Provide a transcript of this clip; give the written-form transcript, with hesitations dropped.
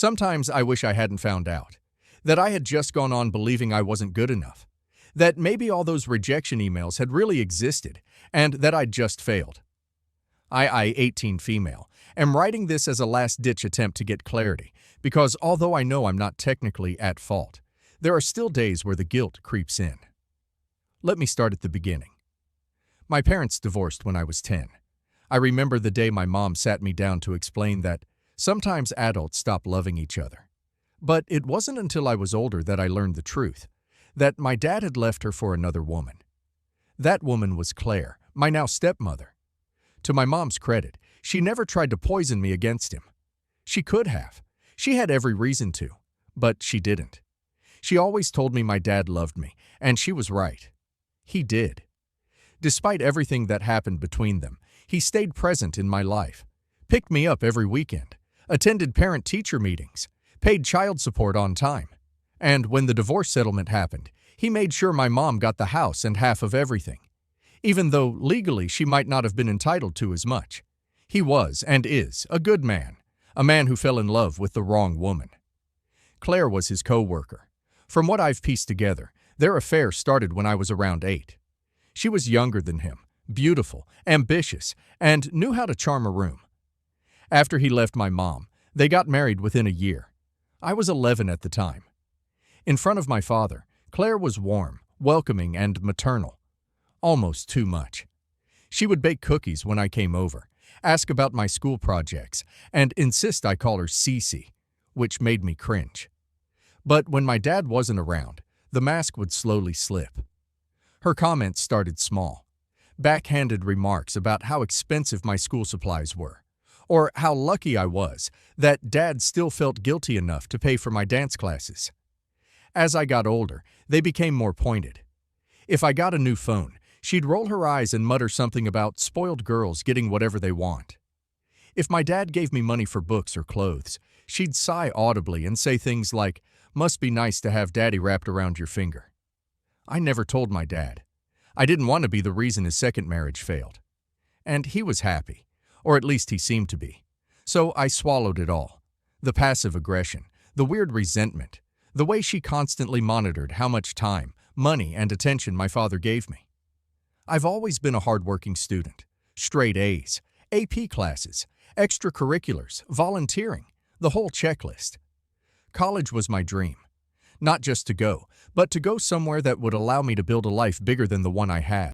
Sometimes I wish I hadn't found out, that I had just gone on believing I wasn't good enough, that maybe all those rejection emails had really existed, and that I'd just failed. I, 18 female, am writing this as a last-ditch attempt to get clarity, because although I know I'm not technically at fault, there are still days where the guilt creeps in. Let me start at the beginning. My parents divorced when I was 10. I remember the day my mom sat me down to explain that sometimes adults stop loving each other. But it wasn't until I was older that I learned the truth, that my dad had left her for another woman. That woman was Claire, my now stepmother. To my mom's credit, she never tried to poison me against him. She could have. She had every reason to, but she didn't. She always told me my dad loved me, and she was right. He did. Despite everything that happened between them, he stayed present in my life, picked me up every weekend, attended parent-teacher meetings, paid child support on time. And when the divorce settlement happened, he made sure my mom got the house and half of everything. Even though legally she might not have been entitled to as much. He was, and is, a good man, a man who fell in love with the wrong woman. Claire was his co-worker. From what I've pieced together, their affair started when I was around 8. She was younger than him, beautiful, ambitious, and knew how to charm a room. After he left my mom, they got married within a year. I was 11 at the time. In front of my father, Claire was warm, welcoming, and maternal. Almost too much. She would bake cookies when I came over, ask about my school projects, and insist I call her Cece, which made me cringe. But when my dad wasn't around, the mask would slowly slip. Her comments started small. Backhanded remarks about how expensive my school supplies were, or how lucky I was that Dad still felt guilty enough to pay for my dance classes. As I got older, they became more pointed. If I got a new phone, she'd roll her eyes and mutter something about spoiled girls getting whatever they want. If my dad gave me money for books or clothes, she'd sigh audibly and say things like, "Must be nice to have Daddy wrapped around your finger." I never told my dad. I didn't want to be the reason his second marriage failed. And he was happy, or at least he seemed to be. So I swallowed it all. The passive aggression, the weird resentment, the way she constantly monitored how much time, money, and attention my father gave me. I've always been a hardworking student. Straight A's, AP classes, extracurriculars, volunteering, the whole checklist. College was my dream. Not just to go, but to go somewhere that would allow me to build a life bigger than the one I had.